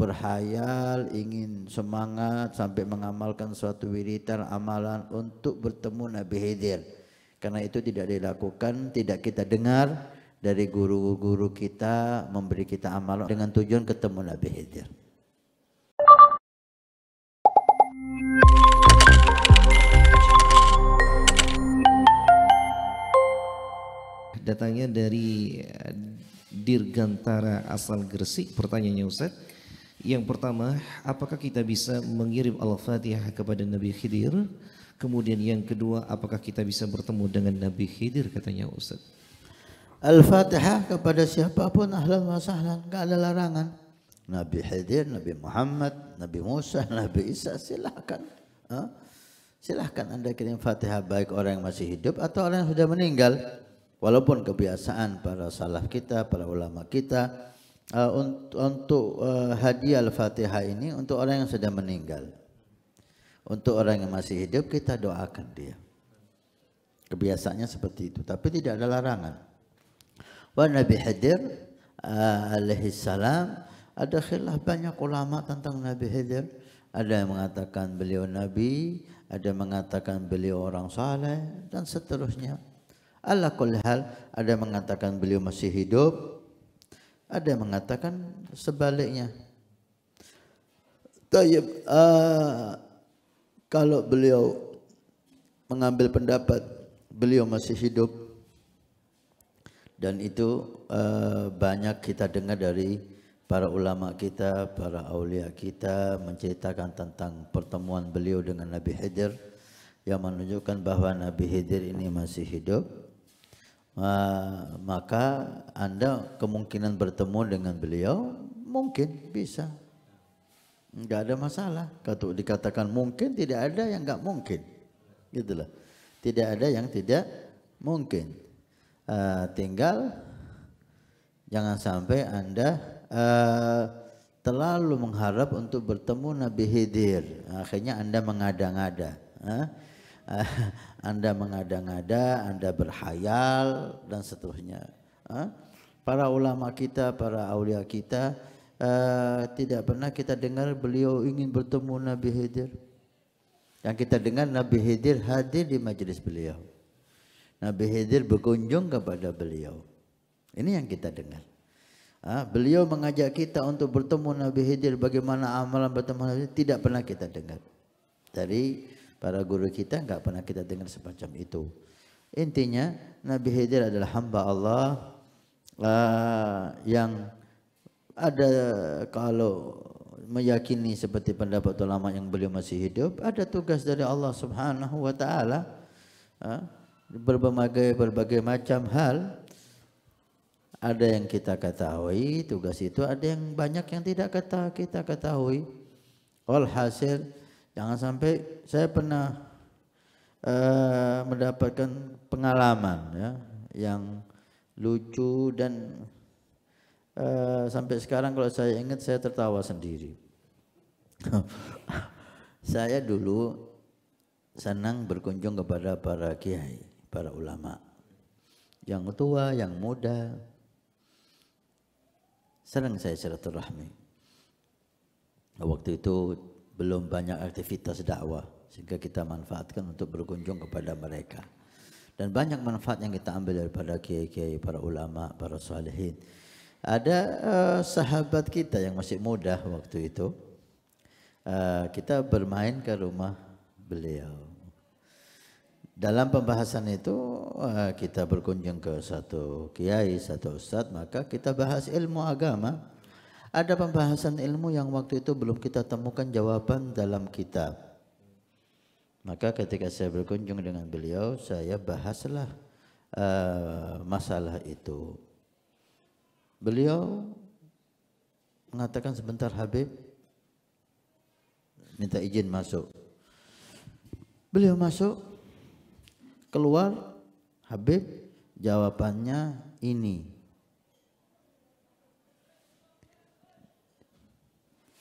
berhayal, ingin semangat sampai mengamalkan suatu wiridan amalan untuk bertemu Nabi Khidir. Karena itu tidak dilakukan, tidak kita dengar dari guru-guru kita memberi kita amalan dengan tujuan ketemu Nabi Khidir. Datangnya dari Dirgantara asal Gresik. Pertanyaannya Ustaz, yang pertama, apakah kita bisa mengirim Al-Fatihah kepada Nabi Khidir? Kemudian yang kedua, apakah kita bisa bertemu dengan Nabi Khidir, katanya Ustaz? Al-Fatihah kepada siapapun ahlan wa sahlan, enggak ada larangan. Nabi Khidir, Nabi Muhammad, Nabi Musa, Nabi Isa, silahkan. Silahkan Anda kirim Fatihah, baik orang yang masih hidup atau orang yang sudah meninggal. Walaupun kebiasaan para salaf kita, para ulama kita untuk hadiah Al-Fatihah ini untuk orang yang sudah meninggal. Untuk orang yang masih hidup kita doakan dia. Kebiasaannya seperti itu, tapi tidak ada larangan. Wa Nabi Khidir alaihi salam, ada khilaf banyak ulama tentang Nabi Khidir. Ada yang mengatakan beliau nabi, ada yang mengatakan beliau orang saleh dan seterusnya. Ala kulli hal, ada yang mengatakan beliau masih hidup, ada yang mengatakan sebaliknya. Tayyib, kalau beliau mengambil pendapat beliau masih hidup, dan itu banyak kita dengar dari para ulama kita, para aulia kita menceritakan tentang pertemuan beliau dengan Nabi Khidir yang menunjukkan bahwa Nabi Khidir ini masih hidup. Maka Anda kemungkinan bertemu dengan beliau mungkin bisa, enggak ada masalah. Kalau dikatakan mungkin, tidak ada yang enggak mungkin, gitulah. Tidak ada yang tidak mungkin. Tinggal jangan sampai Anda terlalu mengharap untuk bertemu Nabi Khidir. Akhirnya Anda mengada-ngada. Anda mengada-ngada, Anda berhayal dan seterusnya. Para ulama kita, para aulia kita tidak pernah kita dengar beliau ingin bertemu Nabi Khidir. Yang kita dengar Nabi Khidir hadir di majelis beliau. Nabi Khidir berkunjung kepada beliau. Ini yang kita dengar. Beliau mengajak kita untuk bertemu Nabi Khidir, bagaimana amalan bertemu Nabi Khidir, tidak pernah kita dengar. Dari para guru kita enggak pernah kita dengar semacam itu. Intinya Nabi Khidir adalah hamba Allah yang ada, kalau meyakini seperti pendapat ulama yang beliau masih hidup, ada tugas dari Allah Subhanahu wa taala berbagai macam hal. Ada yang kita ketahui tugas itu, ada yang banyak yang tidak kita ketahui. Walhasil, jangan sampai, saya pernah mendapatkan pengalaman ya, yang lucu dan sampai sekarang kalau saya ingat saya tertawa sendiri. Saya dulu senang berkunjung kepada para kiai, para ulama, yang tua, yang muda. Senang saya silaturahmi. Waktu itu belum banyak aktivitas dakwah sehingga kita manfaatkan untuk berkunjung kepada mereka. Dan banyak manfaat yang kita ambil daripada kiai-kiai, para ulama, para salihin. Ada sahabat kita yang masih muda waktu itu, kita bermain ke rumah beliau. Dalam pembahasan itu kita berkunjung ke satu kiai, satu ustadz, maka kita bahas ilmu agama. Ada pembahasan ilmu yang waktu itu belum kita temukan jawaban dalam kitab. Maka ketika saya berkunjung dengan beliau, saya bahaslah masalah itu. Beliau mengatakan, sebentar Habib, minta izin masuk. Beliau masuk, keluar, Habib, jawabannya ini.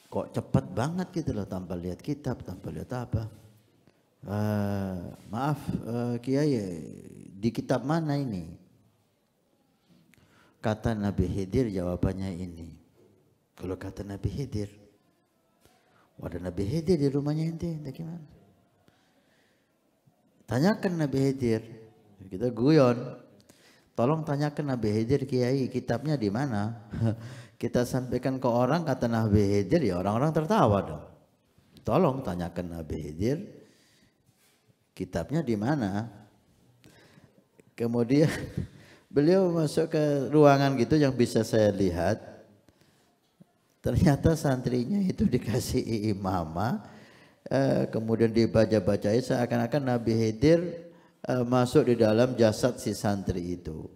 Kok cepat banget gitu loh, tanpa lihat kitab, tanpa lihat apa. Maaf Kiai, di kitab mana ini? Kata Nabi Khidir jawabannya ini. Kalau kata Nabi Khidir, Ada Nabi Khidir di rumahnya ente gimana? Tanyakan Nabi Khidir. Kita guyon. Tolong tanyakan Nabi Khidir Kiai, kitabnya di mana? Kita sampaikan ke orang kata Nabi Khidir, ya orang-orang tertawa dong. Tolong tanyakan Nabi Khidir, kitabnya di mana? Kemudian beliau masuk ke ruangan gitu yang bisa saya lihat. Ternyata santrinya itu dikasih imamah, kemudian dibaca-bacain seakan-akan Nabi Khidir masuk di dalam jasad si santri itu.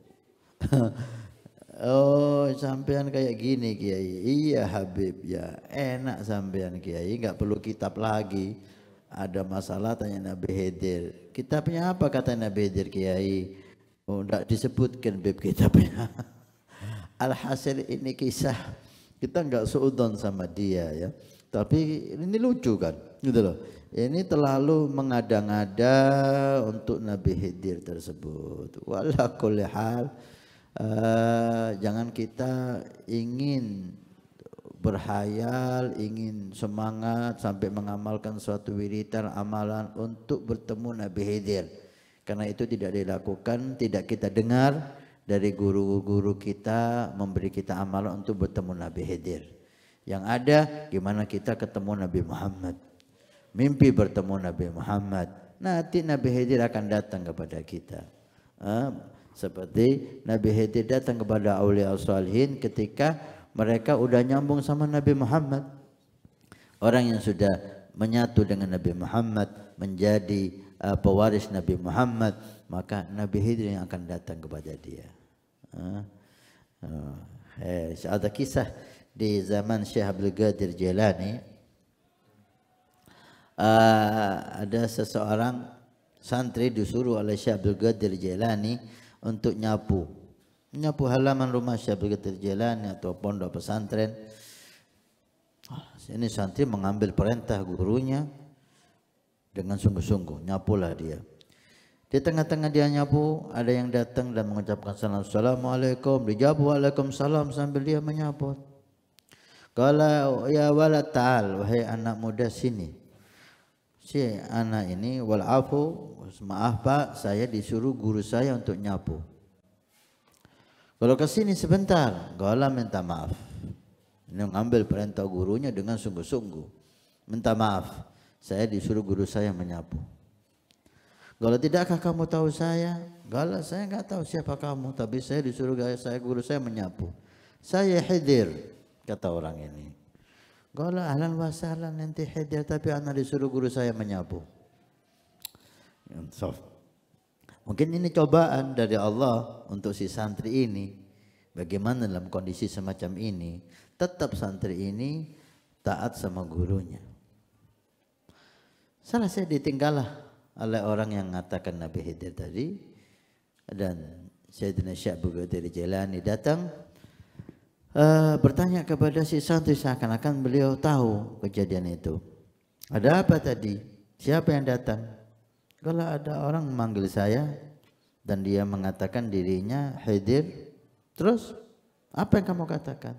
Oh, sampean kayak gini Kiai. Iya Habib, ya enak sampean Kiai, nggak perlu kitab lagi. Ada masalah tanya Nabi Khidir. Kitabnya apa kata Nabi Khidir Kiai? Oh, enggak disebutkan Bib kitabnya. Alhasil ini kisah kita nggak seudon sama dia ya. Tapi ini lucu kan, gitu loh. Ini terlalu mengada-ngada untuk Nabi Khidir tersebut. Wala kulli hal, jangan kita ingin berhayal, ingin semangat sampai mengamalkan suatu wiridan amalan untuk bertemu Nabi Khidir. Karena itu tidak dilakukan, tidak kita dengar dari guru-guru kita memberi kita amalan untuk bertemu Nabi Khidir. Yang ada gimana kita ketemu Nabi Muhammad. Mimpi bertemu Nabi Muhammad. Nanti Nabi Khidir akan datang kepada kita. Seperti Nabi Khidir datang kepada aulia salihin ketika mereka udah nyambung sama Nabi Muhammad. Orang yang sudah menyatu dengan Nabi Muhammad menjadi pewaris Nabi Muhammad, maka Nabi Khidir yang akan datang kepada dia. Ada kisah di zaman Syekh Abdul Qadir Jailani. Ada seseorang santri disuruh oleh Syekh Abdul Qadir Jailani untuk nyapu halaman rumah Syekh Abdul Qadir Jailani atau pondok pesantren. Ini santri mengambil perintah gurunya dengan sungguh-sungguh, nyapulah dia. Di tengah-tengah dia nyapu, ada yang datang dan mengucapkan salam, Assalamualaikum, dijawab Waalaikumsalam sambil dia menyapu. Qala ya walad ta'al, wahai anak muda sini. Si anak ini walafu, maaf Pak, saya disuruh guru saya untuk nyapu. Kalau ke sini sebentar, Qala minta maaf. Ini mengambil perintah gurunya dengan sungguh-sungguh. Minta maaf, saya disuruh guru saya menyapu. Kalau tidakkah kamu tahu saya? Kalau saya nggak tahu siapa kamu, tapi saya disuruh guru saya menyapu. Saya Khidir, kata orang ini. Kalau ahlan wa sahlan nanti Khidir, tapi anak disuruh guru saya menyapu. So, mungkin ini cobaan dari Allah untuk si santri ini. Bagaimana dalam kondisi semacam ini, tetap santri ini taat sama gurunya. Salah saya ditinggallah oleh orang yang mengatakan Nabi Khidir tadi, dan Sayyidina Syekh Abdul Qadir Jailani datang bertanya kepada si santri seakan-akan beliau tahu kejadian itu. Ada apa tadi? Siapa yang datang? Kalau ada orang memanggil saya dan dia mengatakan dirinya Khidir, terus apa yang kamu katakan?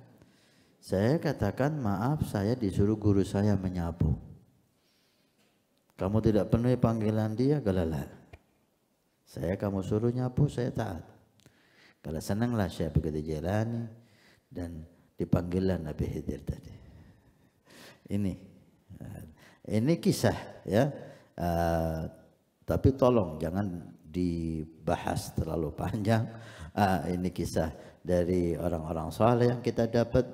Saya katakan maaf, saya disuruh guru saya menyapu. Kamu tidak penuhi panggilan dia, galala. Saya kamu suruh nyapu, saya taat. Kalau senanglah Syekh Abdul Qadir Jailani dan dipanggillah Nabi Khidir tadi. Ini kisah ya. Tapi tolong jangan dibahas terlalu panjang. Ini kisah dari orang-orang saleh yang kita dapat.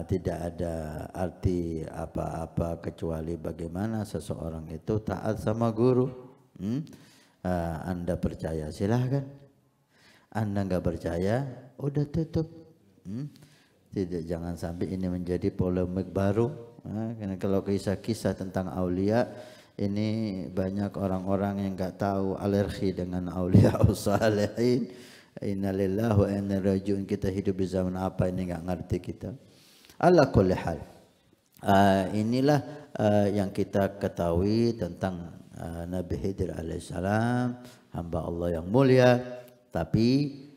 Tidak ada arti apa-apa kecuali bagaimana seseorang itu taat sama guru. Anda percaya silahkan, Anda nggak percaya udah tutup. Tidak, jangan sampai ini menjadi polemik baru. Karena kalau kisah-kisah tentang aulia ini banyak orang-orang yang nggak tahu alergi dengan aulia salihin. Innalillahi wa inna ilaihi raji'un. Kita hidup di zaman apa ini nggak ngerti kita. Ala kulli hal. Inilah yang kita ketahui tentang Nabi Khidir alaihissalam, hamba Allah yang mulia. Tapi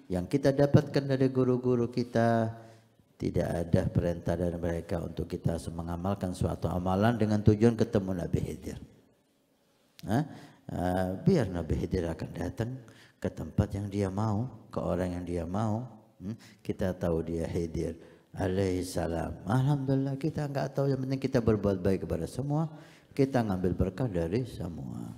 yang kita dapatkan dari guru-guru kita tidak ada perintah dari mereka untuk kita mengamalkan suatu amalan dengan tujuan ketemu Nabi Khidir. Biar Nabi Khidir akan datang ke tempat yang dia mau, ke orang yang dia mau. Kita tahu dia Khidir alaihi salam. Alhamdulillah, kita enggak tahu, yang penting kita berbuat baik kepada semua, kita ngambil berkah dari semua.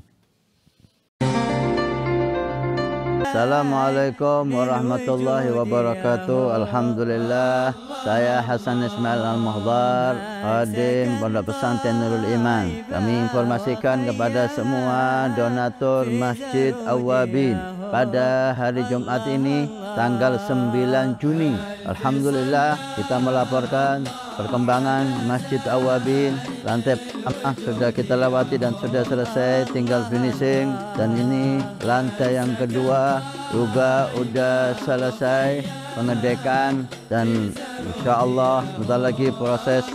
Assalamualaikum warahmatullahi wabarakatuh. Alhamdulillah, saya Hasan Ismail Al-Muhdar, khadim Pondok Pesantren Nurul Iman. Kami informasikan kepada semua donatur Masjid Awwabin pada hari Jumat ini tanggal 9 Juni. Alhamdulillah, kita melaporkan perkembangan Masjid Awwabin. Lantai pertama sudah kita lewati dan sudah selesai, tinggal finishing. Dan ini lantai yang kedua juga sudah selesai pengedekan, dan insya Allah sebentar lagi proses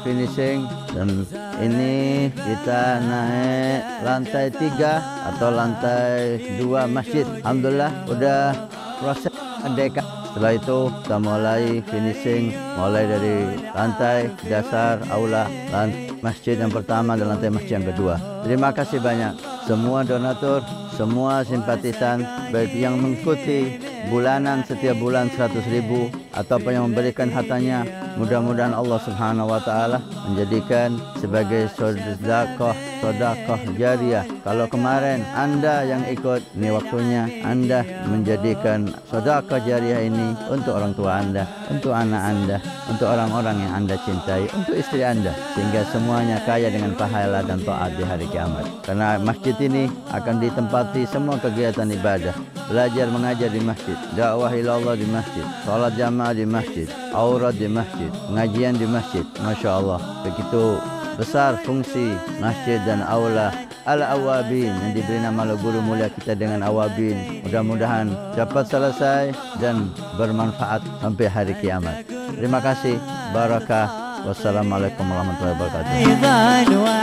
finishing. Dan ini kita naik lantai 3 atau lantai 2 masjid. Alhamdulillah udah proses pengedekan. Setelah itu kita mulai finishing, mulai dari lantai dasar aula, masjid yang pertama dan lantai masjid yang kedua. Terima kasih banyak semua donatur, semua simpatisan, baik yang mengikuti bulanan setiap bulan 100.000 ataupun yang memberikan hartanya. Mudah-mudahan Allah Subhanahu wa taala menjadikan sebagai sedekah jariah. Kalau kemarin Anda yang ikut, ini waktunya Anda menjadikan sedekah jariah ini untuk orang tua Anda, untuk anak Anda, untuk orang-orang yang Anda cintai, untuk istri Anda, sehingga semuanya kaya dengan pahala dan taat di hari kiamat. Karena masjid ini akan ditempati semua kegiatan ibadah, belajar mengajar di masjid, dakwah ilallah di masjid, salat jamaah di masjid, aurat di masjid, pengajian di masjid. Masya Allah, begitu besar fungsi masjid dan aula Al-Awwabin yang diberi nama oleh guru mulia kita dengan Awwabin. Mudah-mudahan dapat selesai dan bermanfaat sampai hari kiamat. Terima kasih. Barakah. Wassalamualaikum warahmatullahi wabarakatuh.